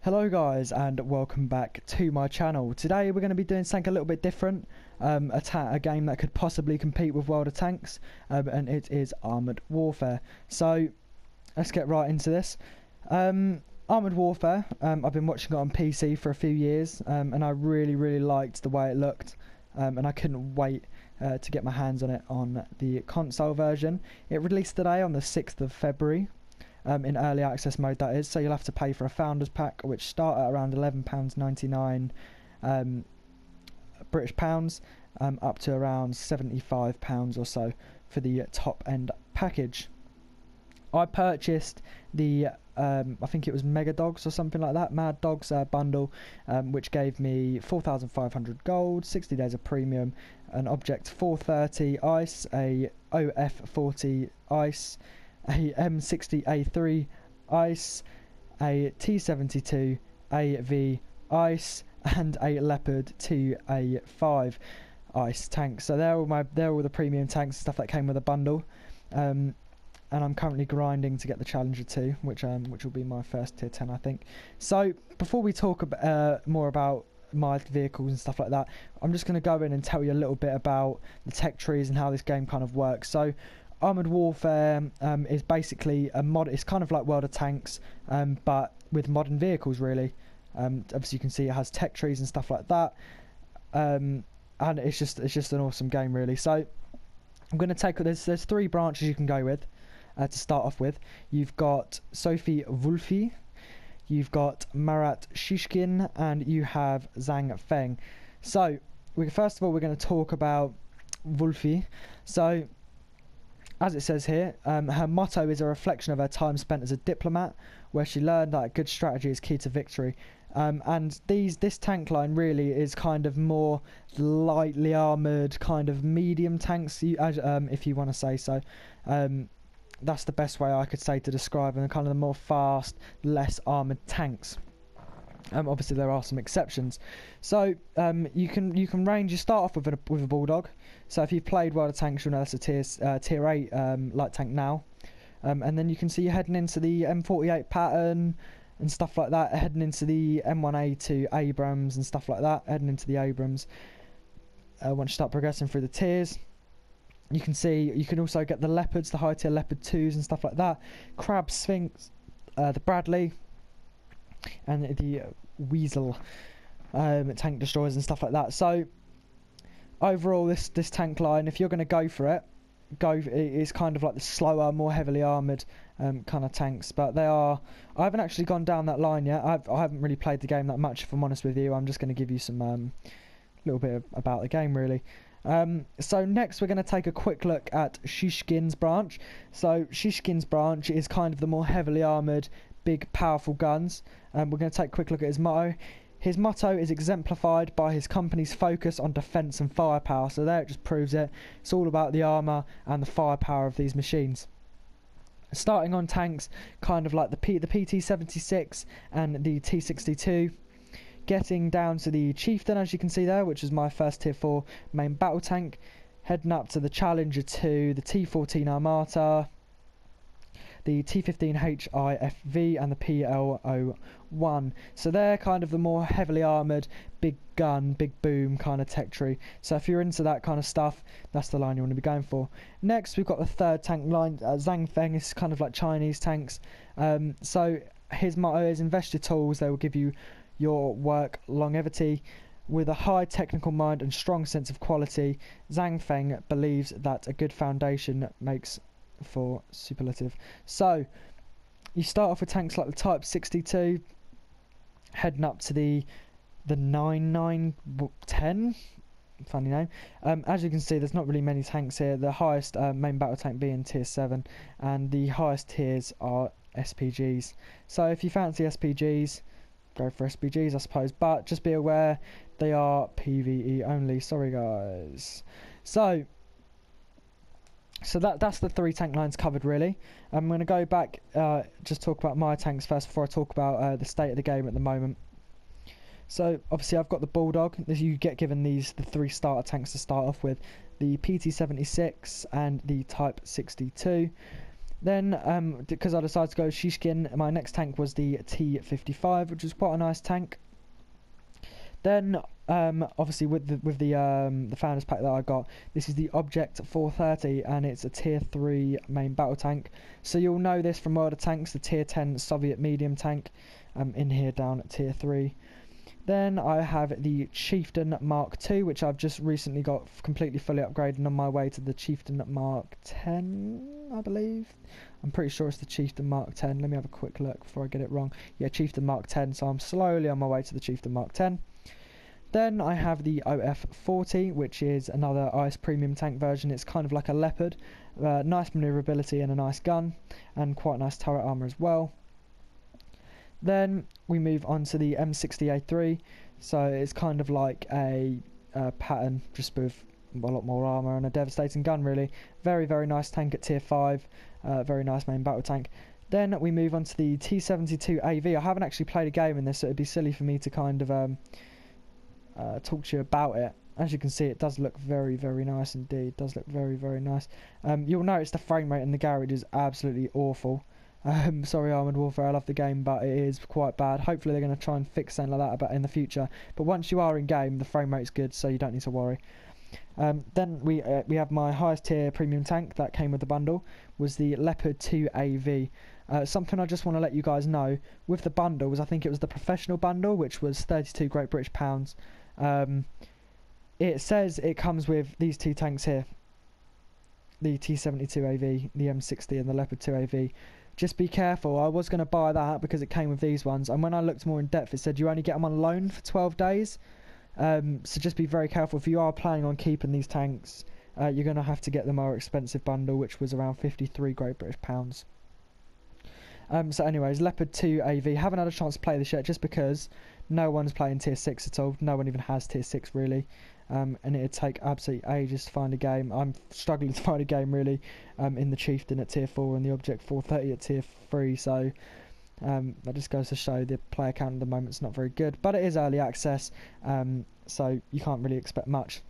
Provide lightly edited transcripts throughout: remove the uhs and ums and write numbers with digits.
Hello guys and welcome back to my channel. Today we're going to be doing something a little bit different, a game that could possibly compete with World of Tanks, and it is Armoured Warfare. So let's get right into this. Armoured Warfare, I've been watching it on PC for a few years, and I really liked the way it looked, and I couldn't wait to get my hands on it on the console version. It released today on the 6th of February. In early access mode, that is, so you'll have to pay for a founders pack, which start at around £11.99 British pounds, up to around £75 or so for the top end package. I purchased the I think it was Mega Dogs or something like that, Mad Dogs bundle, which gave me 4,500 gold, 60 days of premium, an Object 430 ice, a OF40 ice, a M60A3 ice, a T72 AV ice, and a Leopard 2A5 ice tank. So they're all the premium tanks and stuff that came with a bundle. And I'm currently grinding to get the Challenger 2, which will be my first tier 10, I think. So before we talk more about my vehicles and stuff like that, I'm just going to go in and tell you a little bit about the tech trees and how this game kind of works. So Armoured Warfare is basically a mod. It's kind of like World of Tanks, but with modern vehicles, really. Obviously, you can see it has tech trees and stuff like that, and it's just an awesome game, really. So I'm going to take there's three branches you can go with to start off with. You've got Sophie Wulfi, you've got Marat Shishkin, and you have Zhang Feng. So first of all, we're going to talk about Wulfi. So, as it says here, her motto is a reflection of her time spent as a diplomat, where she learned that good strategy is key to victory. And this tank line really is kind of more lightly armoured, kind of medium tanks, if you want to say so. That's the best way I could say to describe them, kind of the more fast, less armoured tanks. Obviously there are some exceptions. So you can range. You start off with a Bulldog. So if you've played World of Tanks, you'll know that's a tier 8 light tank now. And then you can see you're heading into the M48 pattern and stuff like that, heading into the M1A2 Abrams and stuff like that, heading into the Abrams. Once you start progressing through the tiers, you can see you can also get the Leopards, the high tier Leopard 2s and stuff like that, Crab, Sphinx, the Bradley, and the Weasel tank destroyers and stuff like that. So overall, this tank line, if you're going to go for it, it's kind of like the slower, more heavily armoured kind of tanks. But I haven't actually gone down that line yet. I haven't really played the game that much, if I'm honest with you. I'm just going to give you some little bit about the game, really. So next we're going to take a quick look at Shishkin's branch. So Shishkin's branch is kind of the more heavily armoured, big powerful guns. We're going to take a quick look at his motto. His motto is exemplified by his company's focus on defence and firepower. So there it just proves it. It's all about the armour and the firepower of these machines. Starting on tanks, kind of like the PT-76 and the T-62. Getting down to the Chieftain, as you can see there, which is my first tier 4 main battle tank. Heading up to the Challenger 2, the T-14 Armata, the T-15 HIFV, and the PL01. So they're kind of the more heavily armoured, big gun, big boom kind of tech tree. So if you're into that kind of stuff, that's the line you want to be going for. Next, we've got the third tank line, Zhang Feng. Is kind of like Chinese tanks. So his motto is invest your tools, they will give you your work longevity. With a high technical mind and strong sense of quality, Zhang Feng believes that a good foundation makes for superlative. So you start off with tanks like the Type 62, heading up to the 9910, funny name. As you can see, there's not really many tanks here. The highest main battle tank being tier 7, and the highest tiers are SPGs. So if you fancy SPGs, go for SPGs, I suppose, but just be aware they are PvE only. Sorry guys. So that's the three tank lines covered, really. I'm going to go back, just talk about my tanks first before I talk about the state of the game at the moment. So obviously I've got the Bulldog. You get given the three starter tanks to start off with, the PT-76 and the Type 62. Then, because I decided to go Shishkin, my next tank was the T55, which was quite a nice tank. Then, obviously with the founders pack that I got, this is the Object 430, and it's a tier 3 main battle tank. So you'll know this from World of Tanks, the tier 10 Soviet medium tank, in here down at tier 3. Then I have the Chieftain Mark II, which I've just recently got completely fully upgraded on my way to the Chieftain Mark 10, I believe. I'm pretty sure it's the Chieftain Mark 10. Let me have a quick look before I get it wrong. Yeah, Chieftain Mark 10, so I'm slowly on my way to the Chieftain Mark 10. Then I have the OF40, which is another ice premium tank version. It's kind of like a Leopard, nice manoeuvrability and a nice gun, and quite nice turret armour as well. Then we move on to the M60A3, so it's kind of like a pattern, just with a lot more armour and a devastating gun really. Very, very nice tank at tier 5, very nice main battle tank. Then we move on to the T72AV. I haven't actually played a game in this, so it'd be silly for me to kind of talk to you about it. As you can see, it does look very, very nice indeed. It does look very, very nice. You'll notice the frame rate in the garage is absolutely awful. Sorry, Armoured Warfare, I love the game, but it is quite bad. Hopefully they're going to try and fix something like that about in the future. But once you are in game, the frame rate's good, so you don't need to worry. Then we have my highest tier premium tank that came with the bundle, was the Leopard 2 AV. Something I just want to let you guys know, with the bundle, was I think it was the professional bundle, which was 32 Great British pounds. It says it comes with these two tanks here, the T72 AV, the M60 and the Leopard 2 AV. Just be careful. I was going to buy that because it came with these ones, and when I looked more in depth, it said you only get them on loan for 12 days. So just be very careful. If you are planning on keeping these tanks, you're going to have to get the more expensive bundle, which was around 53 Great British pounds. So anyways, Leopard 2 AV, haven't had a chance to play this yet just because no one's playing tier 6 at all. No one even has tier 6 really. And it'd take absolutely ages to find a game. I'm struggling to find a game really in the Chieftain at tier 4 and the Object 430 at tier 3, so that just goes to show the player count at the moment is not very good, but it is early access, so you can't really expect much.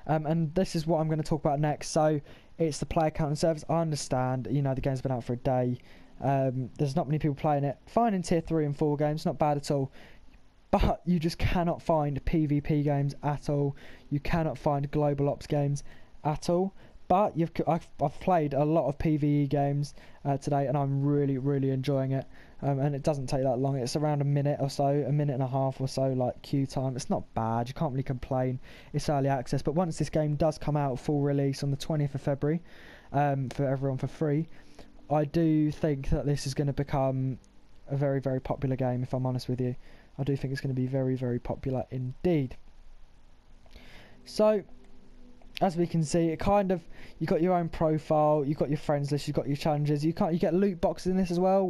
And this is what I'm going to talk about next. So it's the player count and servers. I understand, you know, the game's been out for a day. There's not many people playing it. Fine in tier 3 and 4 games, not bad at all. But you just cannot find PvP games at all. You cannot find global ops games at all. But I've played a lot of PvE games today, and I'm really, really enjoying it. And it doesn't take that long. It's around a minute or so, a minute and a half or so, like queue time. It's not bad. You can't really complain. It's early access. But once this game does come out full release on the 20th of February, for everyone for free, I do think that this is going to become a very, very popular game, if I'm honest with you. I do think it's going to be very, very popular indeed. So, as we can see, it kind of, you got your own profile, you got your friends list, you got your challenges. You get loot boxes in this as well,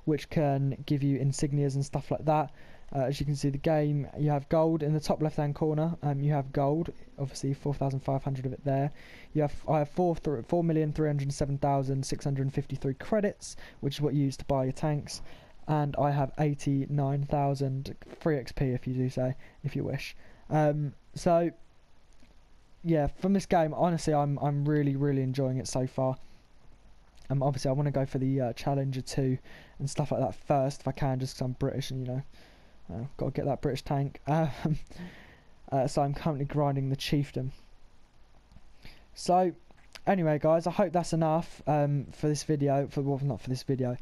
which can give you insignias and stuff like that. As you can see, the game, you have gold in the top left-hand corner. You have gold, obviously 4,500 of it there. I have 4,307,653 credits, which is what you use to buy your tanks. And I have 89,000 free XP if you do so, if you wish. So yeah, from this game, honestly, I'm really, really enjoying it so far. Obviously, I want to go for the Challenger 2 and stuff like that first, if I can, just because I'm British and, you know, got to get that British tank. So I'm currently grinding the Chieftain. So anyway, guys, I hope that's enough for this video. Not for this video.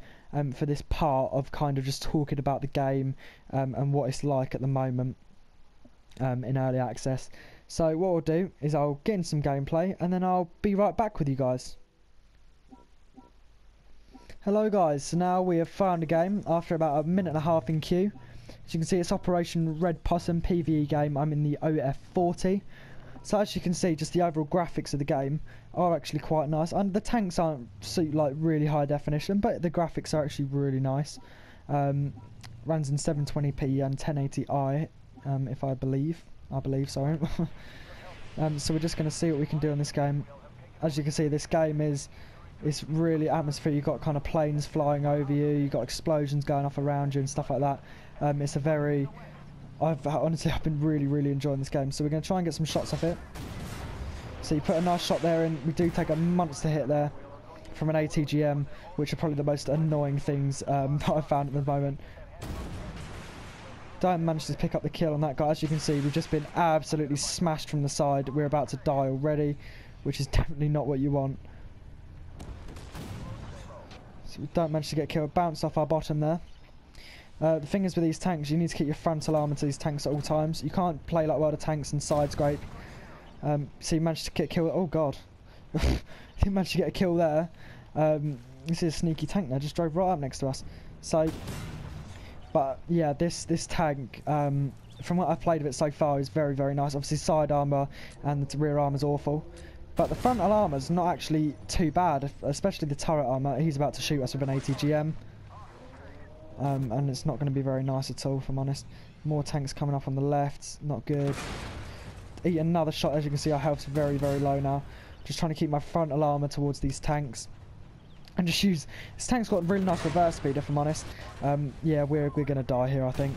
For this part of kind of just talking about the game and what it's like at the moment in early access. So what I'll do is I'll get in some gameplay and then I'll be right back with you guys. Hello guys, so now we have found a game after about a minute and a half in queue. As you can see, it's Operation Red Possum PvE game. I'm in the OF40. So as you can see, just the overall graphics of the game are actually quite nice. And the tanks aren't like really high definition, but the graphics are actually really nice. Runs in 720p and 1080i, if I believe, sorry. So we're just going to see what we can do on this game. As you can see, this game is really atmospheric. You've got kind of planes flying over you, you've got explosions going off around you and stuff like that. It's a very... honestly, I've been really, really enjoying this game. So we're going to try and get some shots off it. So you put a nice shot there in. We do take a monster hit there. from an ATGM, which are probably the most annoying things that I've found at the moment. Don't manage to pick up the kill on that guy. As you can see, we've just been absolutely smashed from the side. We're about to die already, which is definitely not what you want. So we don't manage to get killed. Bounce off our bottom there. The thing is with these tanks, you need to keep your frontal armour to these tanks at all times. You can't play like World of Tanks and side scrape. So you managed to get killed. Oh god. You managed to get a kill there. This is a sneaky tank there, just drove right up next to us. So, but yeah, this tank, from what I've played of it so far, is very, very nice. Obviously side armour and the rear armour is awful. But the frontal armour is not actually too bad, especially the turret armour. He's about to shoot us with an ATGM. And it's not going to be very nice at all, if I'm honest. More tanks coming up on the left, not good. Eat another shot. As you can see, our health's very, very low now. Just trying to keep my frontal armour towards these tanks. And just use... This tank's got really nice reverse speed, if I'm honest. Yeah, we're going to die here, I think.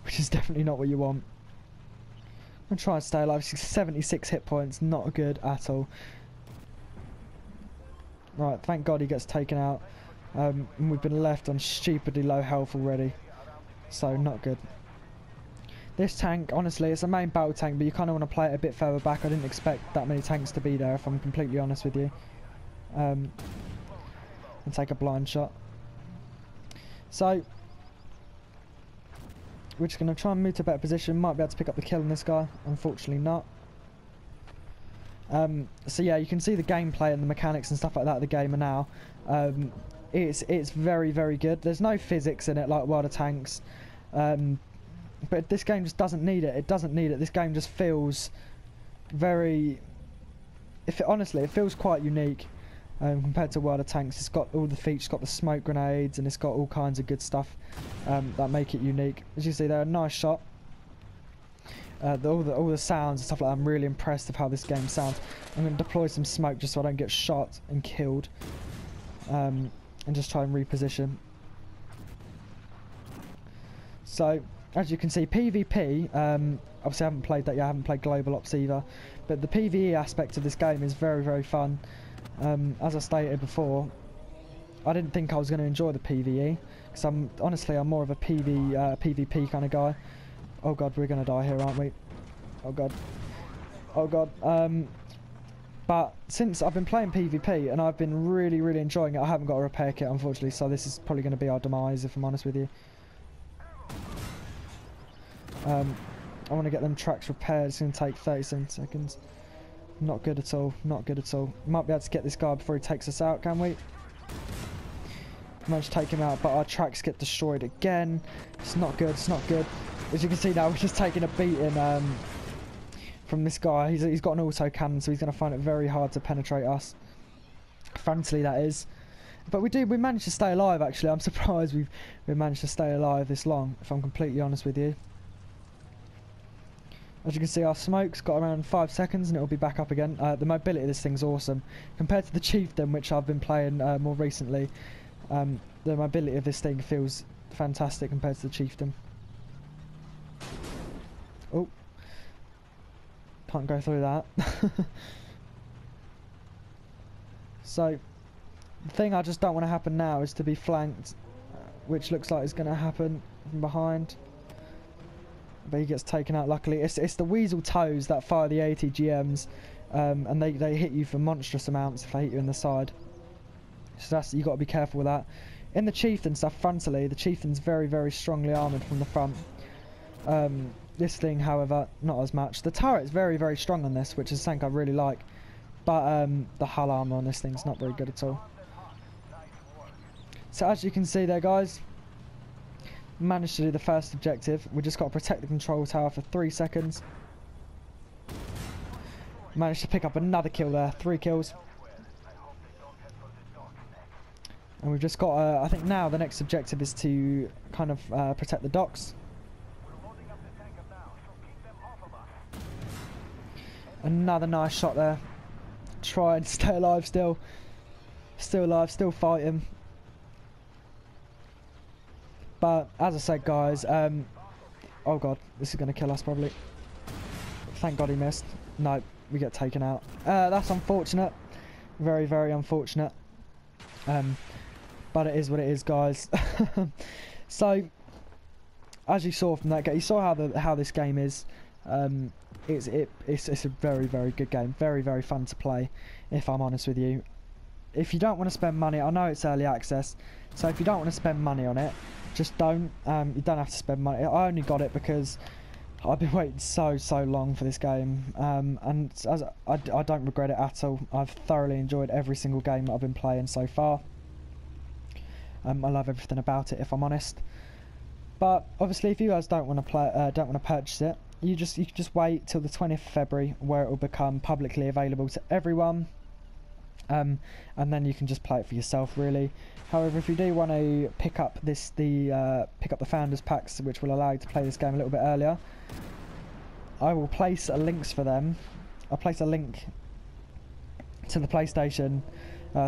Which is definitely not what you want. I'm going to try and stay alive. 76 hit points, not good at all. Right, thank God he gets taken out. And we've been left on stupidly low health already. So, not good. This tank, honestly, it's a main battle tank, but you kind of want to play it a bit further back. I didn't expect that many tanks to be there, if I'm completely honest with you. And take a blind shot. So, we're just going to try and move to a better position. Might be able to pick up the kill on this guy. Unfortunately not. So yeah, you can see the gameplay and the mechanics and stuff like that of the game now. It's very, very good. There's no physics in it like World of Tanks. But this game just doesn't need it. It doesn't need it. This game just feels very... honestly, it feels quite unique compared to World of Tanks. It's got all the features. It's got the smoke grenades and it's got all kinds of good stuff that make it unique. As you see there, a nice shot. All the sounds and stuff like that, I'm really impressed with how this game sounds. I'm going to deploy some smoke just so I don't get shot and killed. And just try and reposition. So, as you can see, PvP, obviously I haven't played that yet, I haven't played Global Ops either, but the PvE aspect of this game is very, very fun. As I stated before, I didn't think I was going to enjoy the PvE, because I'm more of a PvP kind of guy. Oh god, we're going to die here, aren't we? Oh god. Oh god. But since I've been playing PvP and I've been really, really enjoying it, I haven't got a repair kit, unfortunately, so this is probably going to be our demise, if I'm honest with you. I want to get them tracks repaired. It's going to take 37 seconds. Not good at all. Not good at all. Might be able to get this guy before he takes us out, can we? Managed to take him out, but our tracks get destroyed again. It's not good. It's not good. As you can see now, we're just taking a beating from this guy. He's got an auto cannon, so he's going to find it very hard to penetrate us. Frontally, that is. But we managed to stay alive, actually. I'm surprised we managed to stay alive this long, if I'm completely honest with you. As you can see, our smoke's got around 5 seconds and it'll be back up again. The mobility of this thing's awesome. Compared to the Chieftain, which I've been playing more recently, the mobility of this thing feels fantastic compared to the Chieftain. Oh. Can't go through that. So, the thing I just don't want to happen now is to be flanked, which looks like it's going to happen from behind. But he gets taken out, luckily. It's the weasel toes that fire the ATGMs, and they hit you for monstrous amounts if they hit you in the side. So you got to be careful with that. In the Chieftain stuff, frontally, the Chieftain's very, very strongly armoured from the front. This thing, however, not as much. The turret's very, very strong on this, which is something I really like. But the hull armour on this thing's not very good at all. So as you can see there, guys, managed to do the first objective. We just got to protect the control tower for 3 seconds. Managed to pick up another kill there. 3 kills. And we've just got I think now the next objective is to kind of protect the docks. Another nice shot there. Try and stay alive still. Still alive, still fighting. But as I said, guys, oh god, this is going to kill us probably. Thank god he missed. No, we get taken out. That's unfortunate. Very, very unfortunate. But it is what it is, guys. So, as you saw from that game, you saw how this game is. It's a very, very good game. Very, very fun to play, if I'm honest with you. If you don't want to spend money, I know it's early access, so if you don't want to spend money on it, just don't. You don't have to spend money. I only got it because I've been waiting so long for this game, and I don't regret it at all. I've thoroughly enjoyed every single game that I've been playing so far. I love everything about it, if I'm honest. But obviously, if you guys don't want to purchase it, you can just wait till the 20th of February, where it will become publicly available to everyone. And then you can just play it for yourself, really. However, if you do want to pick up the founders packs, which will allow you to play this game a little bit earlier, I will place links for them. I'll place a link to the PlayStation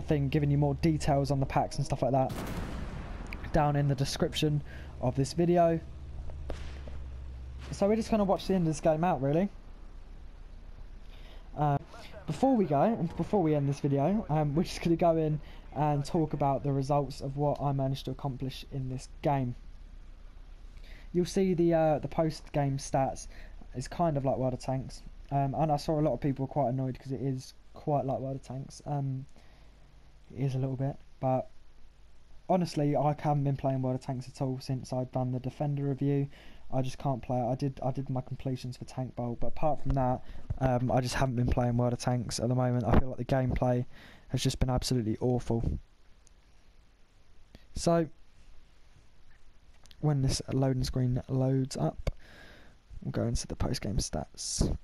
thing, giving you more details on the packs and stuff like that, down in the description of this video. So we're just going to watch the end of this game out, really. Before we end this video, we're just going to go in and talk about the results of what I managed to accomplish in this game. You'll see the post-game stats is kind of like World of Tanks, and I saw a lot of people quite annoyed because it is quite like World of Tanks. It is a little bit, but honestly, I haven't been playing World of Tanks at all since I've done the Defender review. I just can't play it. I did my completions for Tank Bowl, but apart from that, I just haven't been playing World of Tanks at the moment. I feel like the gameplay has just been absolutely awful. So, when this loading screen loads up, we'll go into the post-game stats.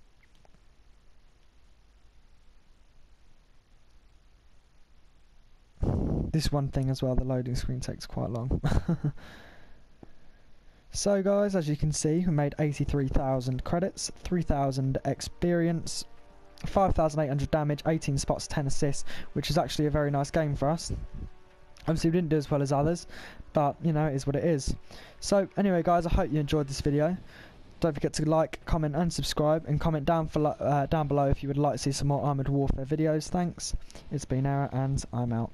This one thing as well, the loading screen takes quite long. So guys, as you can see, we made 83,000 credits, 3,000 experience, 5,800 damage, 18 spots, 10 assists, which is actually a very nice game for us. Obviously we didn't do as well as others, but you know, it is what it is. So anyway guys, I hope you enjoyed this video. Don't forget to like, comment and subscribe, and comment down below if you would like to see some more Armoured Warfare videos. Thanks. It's been Ara, and I'm out.